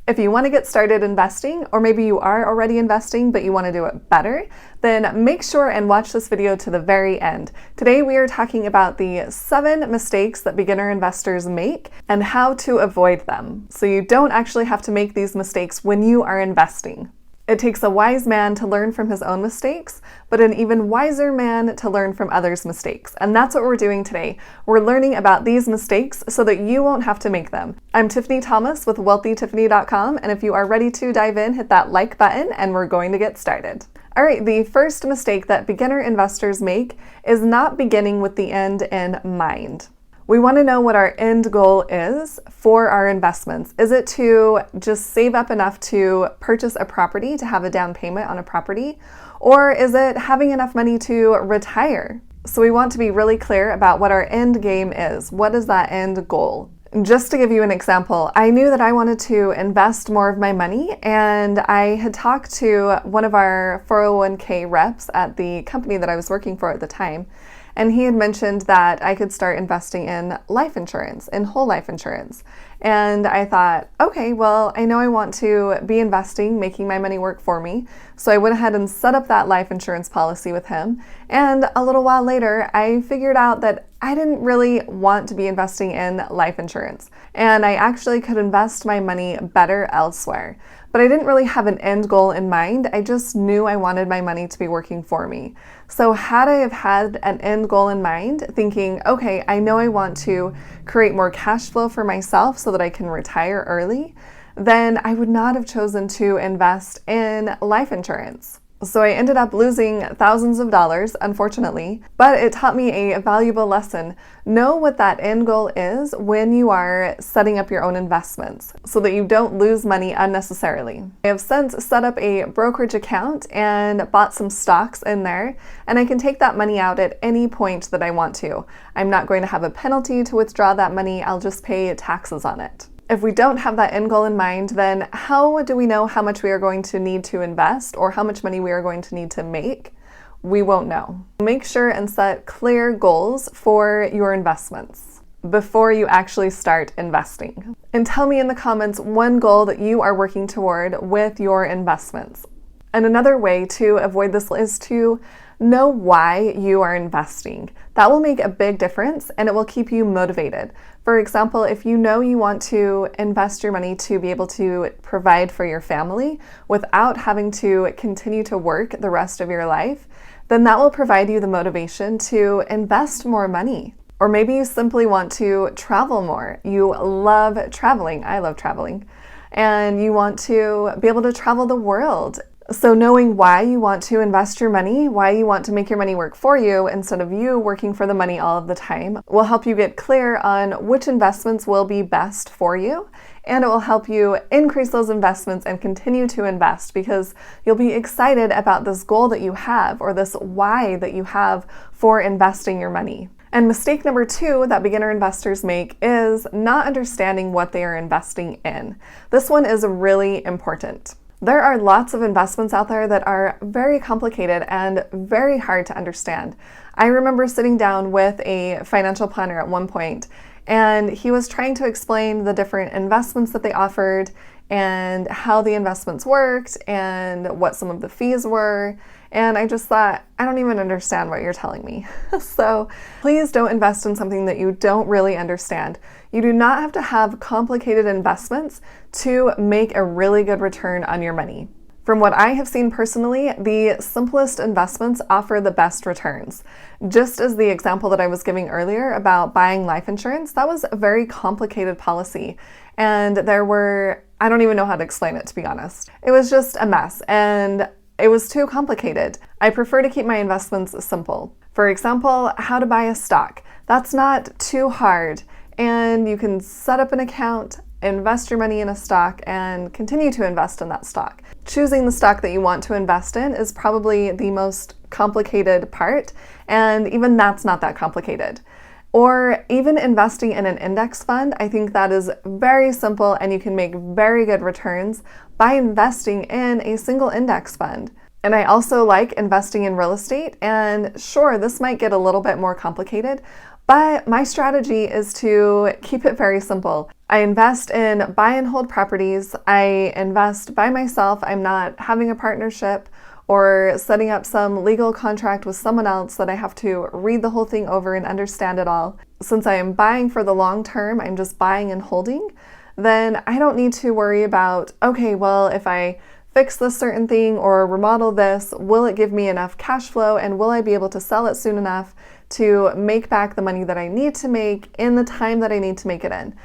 If you want to get started investing, or maybe you are already investing but you want to do it better, then make sure and watch this video to the very end. Today we are talking about the 7 mistakes that beginner investors make and how to avoid them, so you don't actually have to make these mistakes when you are investing. It takes a wise man to learn from his own mistakes, but an even wiser man to learn from others' mistakes. And that's what we're doing today. We're learning about these mistakes so that you won't have to make them. I'm Tiffany Thomas with WealthyTiffany.com, and if you are ready to dive in, hit that like button and we're going to get started. All right, the first mistake that beginner investors make is not beginning with the end in mind. We want to know what our end goal is for our investments. Is it to just save up enough to purchase a property, to have a down payment on a property? Or is it having enough money to retire? So we want to be really clear about what our end game is. What is that end goal? Just to give you an example, I knew that I wanted to invest more of my money, and I had talked to one of our 401k reps at the company that I was working for at the time. And he had mentioned that I could start investing in life insurance, in whole life insurance. And I thought, okay, well, I know I want to be investing, making my money work for me. So I went ahead and set up that life insurance policy with him. And a little while later, I figured out that I didn't really want to be investing in life insurance. And I actually could invest my money better elsewhere. But I didn't really have an end goal in mind. I just knew I wanted my money to be working for me. So had I have had an end goal in mind, thinking, okay, I know I want to create more cash flow for myself so that I can retire early, then I would not have chosen to invest in life insurance. So I ended up losing thousands of dollars, unfortunately, but it taught me a valuable lesson. Know what that end goal is when you are setting up your own investments so that you don't lose money unnecessarily. I have since set up a brokerage account and bought some stocks in there, and I can take that money out at any point that I want to. I'm not going to have a penalty to withdraw that money. I'll just pay taxes on it. If we don't have that end goal in mind, then how do we know how much we are going to need to invest or how much money we are going to need to make? We won't know. Make sure and set clear goals for your investments before you actually start investing. And tell me in the comments one goal that you are working toward with your investments. And another way to avoid this is to know why you are investing. That will make a big difference and it will keep you motivated. For example, if you know you want to invest your money to be able to provide for your family without having to continue to work the rest of your life, then that will provide you the motivation to invest more money. Or maybe you simply want to travel more. You love traveling. I love traveling. And you want to be able to travel the world. So knowing why you want to invest your money, why you want to make your money work for you instead of you working for the money all of the time, will help you get clear on which investments will be best for you. And it will help you increase those investments and continue to invest because you'll be excited about this goal that you have or this why that you have for investing your money. And mistake number 2 that beginner investors make is not understanding what they are investing in. This one is really important. There are lots of investments out there that are very complicated and very hard to understand. I remember sitting down with a financial planner at one point, and he was trying to explain the different investments that they offered and how the investments worked and what some of the fees were. And I just thought, I don't even understand what you're telling me. So please don't invest in something that you don't really understand. You do not have to have complicated investments to make a really good return on your money. From what I have seen personally, the simplest investments offer the best returns. Just as the example that I was giving earlier about buying life insurance, that was a very complicated policy. And I don't even know how to explain it, to be honest. It was just a mess and it was too complicated. I prefer to keep my investments simple. For example, how to buy a stock. That's not too hard. And you can set up an account, invest your money in a stock, and continue to invest in that stock. Choosing the stock that you want to invest in is probably the most complicated part, and even that's not that complicated. Or even investing in an index fund, I think that is very simple and you can make very good returns by investing in a single index fund. And I also like investing in real estate, and sure, this might get a little bit more complicated, But my strategy is to keep it very simple. I invest in buy and hold properties. I invest by myself. I'm not having a partnership or setting up some legal contract with someone else that I have to read the whole thing over and understand it all. Since I am buying for the long term, I'm just buying and holding, then I don't need to worry about, okay, well, if I fix this certain thing or remodel this, will it give me enough cash flow and will I be able to sell it soon enough to make back the money that I need to make in the time that I need to make it in?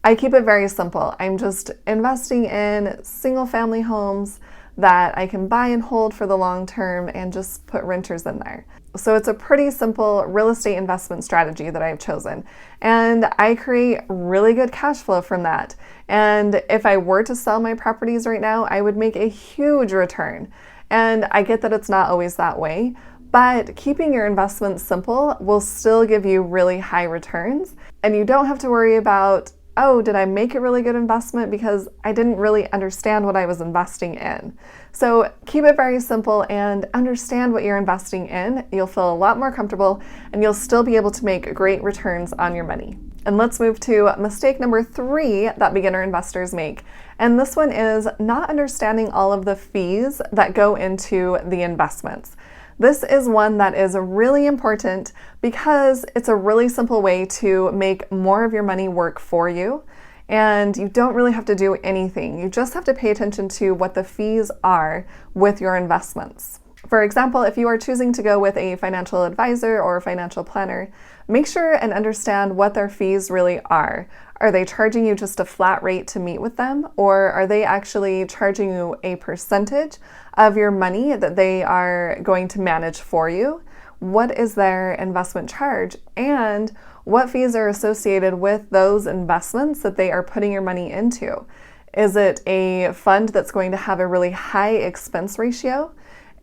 I keep it very simple. I'm just investing in single family homes that I can buy and hold for the long term and just put renters in there. So it's a pretty simple real estate investment strategy that I've chosen. And I create really good cash flow from that. And if I were to sell my properties right now, I would make a huge return. And I get that it's not always that way, but keeping your investments simple will still give you really high returns. And you don't have to worry about, oh, did I make a really good investment because I didn't really understand what I was investing in? So keep it very simple and understand what you're investing in. You'll feel a lot more comfortable and you'll still be able to make great returns on your money. And let's move to mistake number 3 that beginner investors make. And this one is not understanding all of the fees that go into the investments. This is one that is really important because it's a really simple way to make more of your money work for you. And you don't really have to do anything. You just have to pay attention to what the fees are with your investments. For example, if you are choosing to go with a financial advisor or a financial planner, make sure and understand what their fees really are. Are they charging you just a flat rate to meet with them, or are they actually charging you a percentage of your money that they are going to manage for you? What is their investment charge, and what fees are associated with those investments that they are putting your money into? Is it a fund that's going to have a really high expense ratio?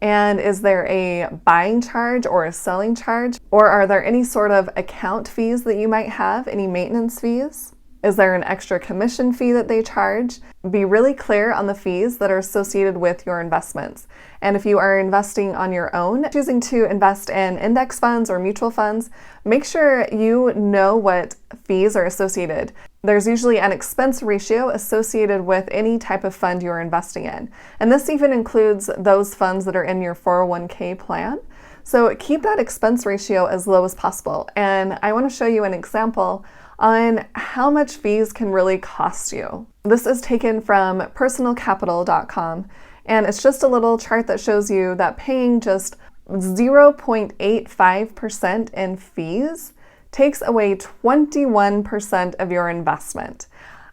And is there a buying charge or a selling charge? Or are there any sort of account fees that you might have, any maintenance fees? Is there an extra commission fee that they charge? Be really clear on the fees that are associated with your investments. And if you are investing on your own, choosing to invest in index funds or mutual funds, make sure you know what fees are associated. There's usually an expense ratio associated with any type of fund you're investing in. And this even includes those funds that are in your 401k plan. So keep that expense ratio as low as possible. And I want to show you an example on how much fees can really cost you. This is taken from personalcapital.com, and it's just a little chart that shows you that paying just 0.85% in fees takes away 21% of your investment.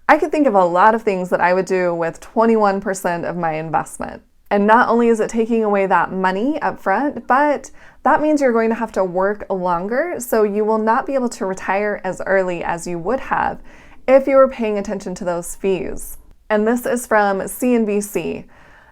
I could think of a lot of things that I would do with 21% of my investment. And not only is it taking away that money up front, but that means you're going to have to work longer, so you will not be able to retire as early as you would have if you were paying attention to those fees. And this is from CNBC.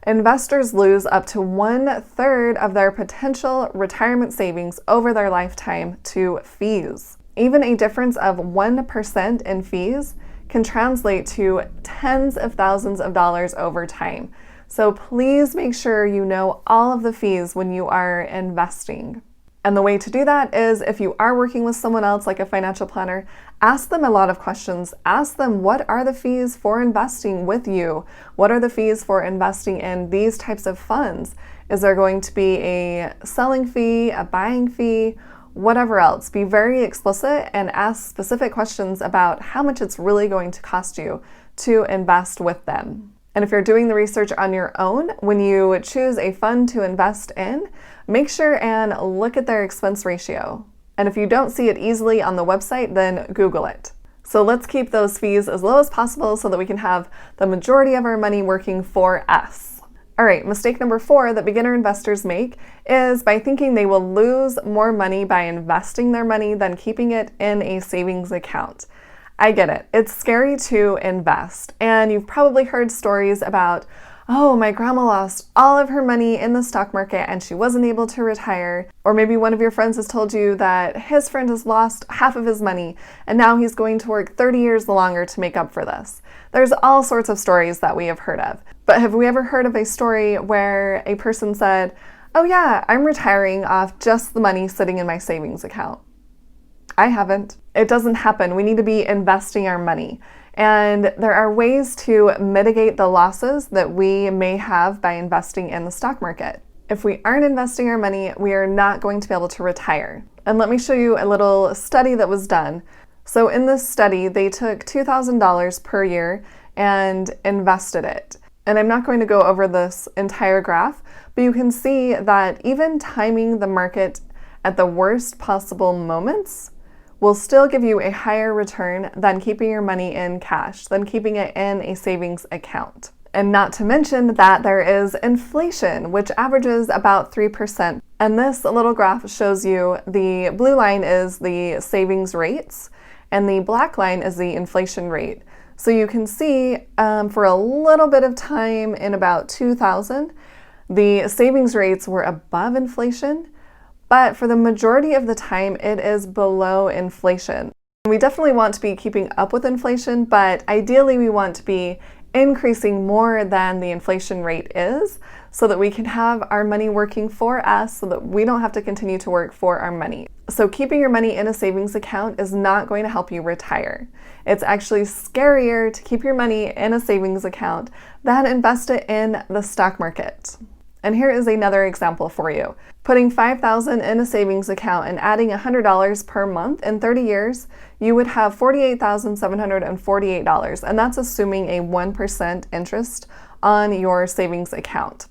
Investors lose up to 1/3 of their potential retirement savings over their lifetime to fees. Even a difference of 1% in fees can translate to tens of thousands of dollars over time. So please make sure you know all of the fees when you are investing. And the way to do that is, if you are working with someone else like a financial planner, ask them a lot of questions. Ask them, what are the fees for investing with you? What are the fees for investing in these types of funds? Is there going to be a selling fee, a buying fee, whatever else? Be very explicit and ask specific questions about how much it's really going to cost you to invest with them. And if you're doing the research on your own, when you choose a fund to invest in, make sure and look at their expense ratio. And if you don't see it easily on the website, then Google it. So let's keep those fees as low as possible so that we can have the majority of our money working for us. All right, mistake number 4 that beginner investors make is by thinking they will lose more money by investing their money than keeping it in a savings account. I get it. It's scary to invest. And you've probably heard stories about, oh, my grandma lost all of her money in the stock market and she wasn't able to retire. Or maybe one of your friends has told you that his friend has lost half of his money and now he's going to work 30 years longer to make up for this. There's all sorts of stories that we have heard of. But have we ever heard of a story where a person said, oh yeah, I'm retiring off just the money sitting in my savings account? I haven't. It doesn't happen. We need to be investing our money. And there are ways to mitigate the losses that we may have by investing in the stock market. If we aren't investing our money, we are not going to be able to retire. And let me show you a little study that was done. So in this study, they took $2,000 per year and invested it. And I'm not going to go over this entire graph, but you can see that even timing the market at the worst possible moments will still give you a higher return than keeping your money in cash, than keeping it in a savings account. And not to mention that there is inflation, which averages about 3%. And this little graph shows you the blue line is the savings rates, and the black line is the inflation rate. So you can see for a little bit of time in about 2000, the savings rates were above inflation, but for the majority of the time, it is below inflation. We definitely want to be keeping up with inflation, but ideally we want to be increasing more than the inflation rate is so that we can have our money working for us so that we don't have to continue to work for our money. So keeping your money in a savings account is not going to help you retire. It's actually scarier to keep your money in a savings account than invest it in the stock market. And here is another example for you. Putting $5,000 in a savings account and adding $100 per month in 30 years, you would have $48,748, and that's assuming a 1% interest on your savings account.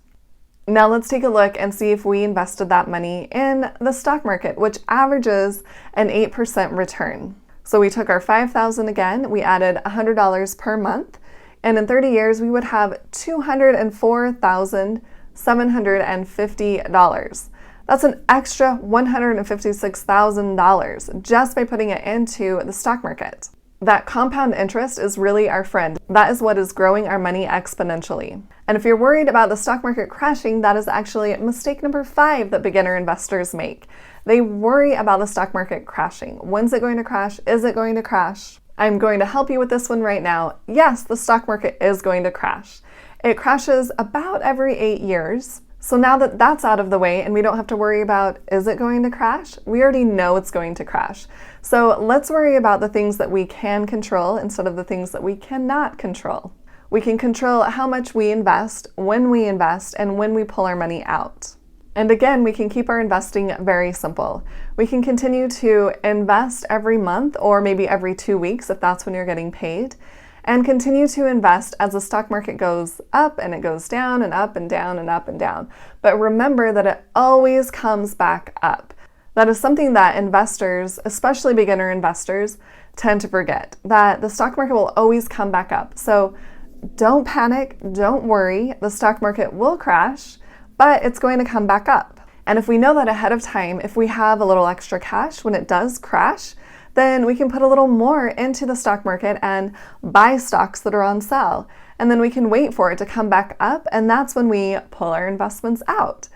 Now let's take a look and see if we invested that money in the stock market, which averages an 8% return. So we took our $5,000 again, we added $100 per month, and in 30 years we would have $204,750. That's an extra $156,000 just by putting it into the stock market. That compound interest is really our friend. That is what is growing our money exponentially. And if you're worried about the stock market crashing, that is actually mistake number 5 that beginner investors make. They worry about the stock market crashing. When's it going to crash? Is it going to crash? I'm going to help you with this one right now. Yes, the stock market is going to crash. It crashes about every 8 years. So now that that's out of the way and we don't have to worry about, is it going to crash? We already know it's going to crash. So let's worry about the things that we can control instead of the things that we cannot control. We can control how much we invest, and when we pull our money out. And again, we can keep our investing very simple. We can continue to invest every month or maybe every 2 weeks if that's when you're getting paid, and continue to invest as the stock market goes up and it goes down and up and down and up and down. But remember that it always comes back up. That is something that investors, especially beginner investors, tend to forget, that the stock market will always come back up. So don't panic, don't worry, the stock market will crash, but it's going to come back up. And if we know that ahead of time, if we have a little extra cash when it does crash, then we can put a little more into the stock market and buy stocks that are on sale. And then we can wait for it to come back up, and that's when we pull our investments out.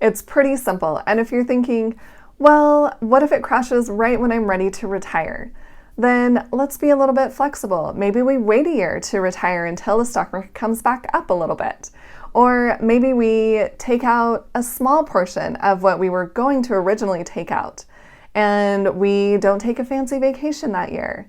It's pretty simple. And if you're thinking, well, what if it crashes right when I'm ready to retire? Then let's be a little bit flexible. Maybe we wait a year to retire until the stock market comes back up a little bit. Or maybe we take out a small portion of what we were going to originally take out, and we don't take a fancy vacation that year.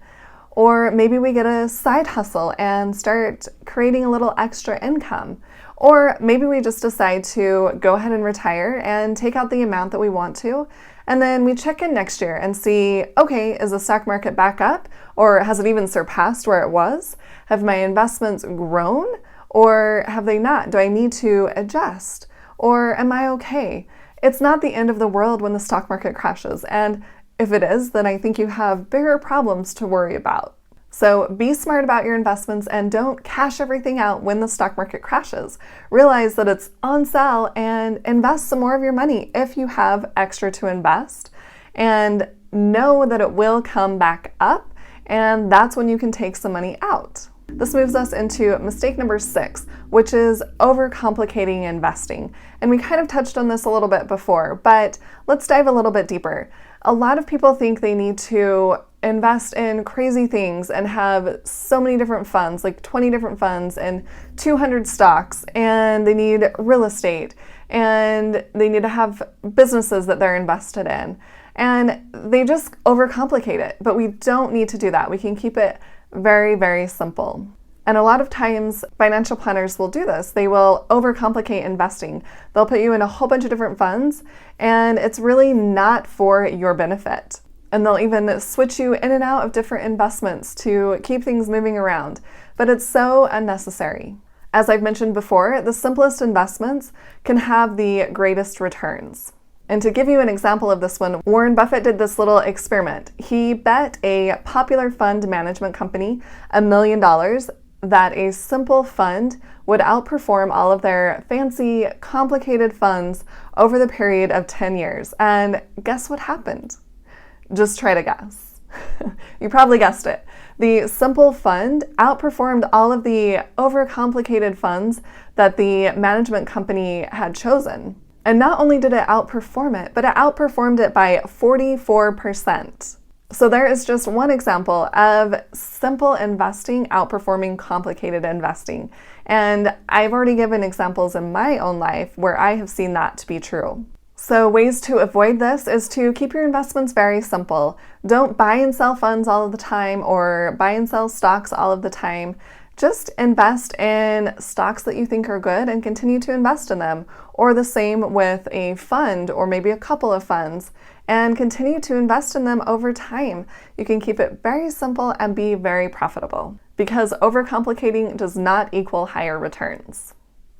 Or maybe we get a side hustle and start creating a little extra income. Or maybe we just decide to go ahead and retire and take out the amount that we want to, and then we check in next year and see, okay, is the stock market back up? Or has it even surpassed where it was? Have my investments grown? Or have they not? Do I need to adjust? Or am I okay? It's not the end of the world when the stock market crashes, and if it is, then I think you have bigger problems to worry about. So be smart about your investments and don't cash everything out when the stock market crashes. Realize that it's on sale and invest some more of your money if you have extra to invest, and know that it will come back up, and that's when you can take some money out. This moves us into mistake number 6, which is overcomplicating investing. And we kind of touched on this a little bit before, but let's dive a little bit deeper. A lot of people think they need to invest in crazy things and have so many different funds, like 20 different funds and 200 stocks, and they need real estate, and they need to have businesses that they're invested in. and they just overcomplicate it. But we don't need to do that. We can keep it very, very simple. And a lot of times financial planners will do this. They will overcomplicate investing. They'll put you in a whole bunch of different funds, and it's really not for your benefit. And they'll even switch you in and out of different investments to keep things moving around. But it's so unnecessary. As I've mentioned before, the simplest investments can have the greatest returns. And to give you an example of this one, Warren Buffett did this little experiment. He bet a popular fund management company $1 million that a simple fund would outperform all of their fancy, complicated funds over the period of 10 years. And guess what happened? Just try to guess. You probably guessed it. The simple fund outperformed all of the overcomplicated funds that the management company had chosen. And not only did it outperform it, but it outperformed it by 44%. So there is just one example of simple investing outperforming complicated investing. And I've already given examples in my own life where I have seen that to be true. So ways to avoid this is to keep your investments very simple. Don't buy and sell funds all of the time or buy and sell stocks all of the time. Just invest in stocks that you think are good and continue to invest in them. Or the same with a fund or maybe a couple of funds, and continue to invest in them over time. You can keep it very simple and be very profitable, because overcomplicating does not equal higher returns.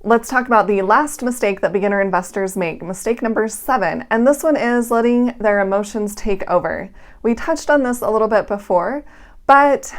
Let's talk about the last mistake that beginner investors make, mistake number 7, and this one is letting their emotions take over. We touched on this a little bit before, but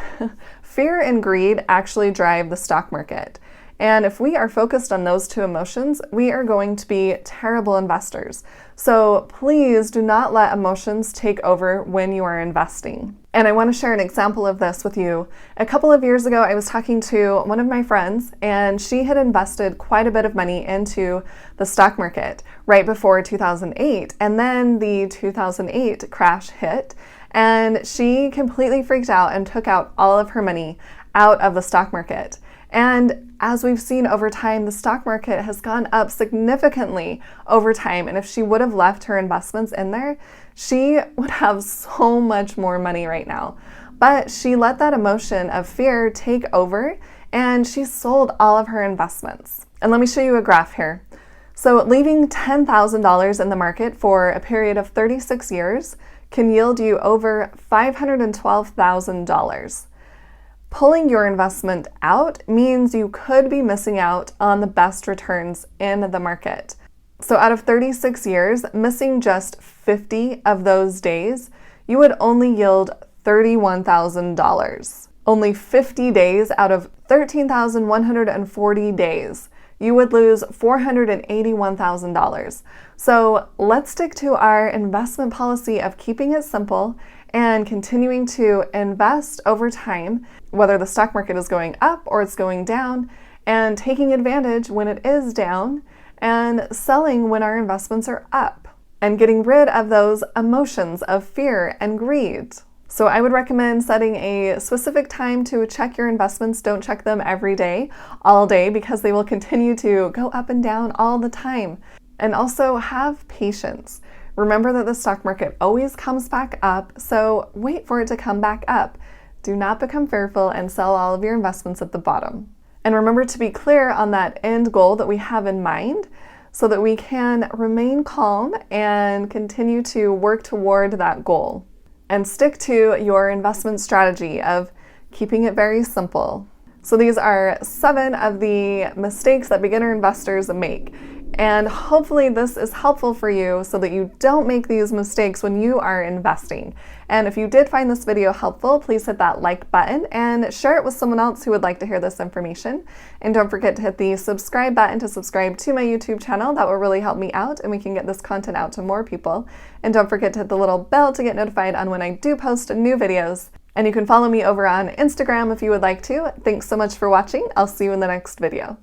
fear and greed actually drive the stock market. And if we are focused on those two emotions, we are going to be terrible investors. So please do not let emotions take over when you are investing. And I want to share an example of this with you. A couple of years ago, I was talking to one of my friends, and she had invested quite a bit of money into the stock market right before 2008. And then the 2008 crash hit, and she completely freaked out and took out all of her money out of the stock market. And as we've seen over time, the stock market has gone up significantly over time. And if she would have left her investments in there, she would have so much more money right now. But she let that emotion of fear take over, and she sold all of her investments. And let me show you a graph here. So leaving $10,000 in the market for a period of 36 years can yield you over $512,000. Pulling your investment out means you could be missing out on the best returns in the market. So out of 36 years, missing just 50 of those days, you would only yield $31,000. Only 50 days out of 13,140 days, you would lose $481,000. So let's stick to our investment policy of keeping it simple and continuing to invest over time, whether the stock market is going up or it's going down, and taking advantage when it is down and selling when our investments are up, and getting rid of those emotions of fear and greed. So I would recommend setting a specific time to check your investments. Don't check them every day, all day, because they will continue to go up and down all the time. And also have patience. Remember that the stock market always comes back up, so wait for it to come back up. Do not become fearful and sell all of your investments at the bottom. And remember to be clear on that end goal that we have in mind so that we can remain calm and continue to work toward that goal. And stick to your investment strategy of keeping it very simple. So these are 7 of the mistakes that beginner investors make. And hopefully this is helpful for you so that you don't make these mistakes when you are investing. And if you did find this video helpful, please hit that like button and share it with someone else who would like to hear this information. And don't forget to hit the subscribe button to subscribe to my YouTube channel. That will really help me out and we can get this content out to more people. And don't forget to hit the little bell to get notified on when I do post new videos. And you can follow me over on Instagram if you would like to. Thanks so much for watching. I'll see you in the next video.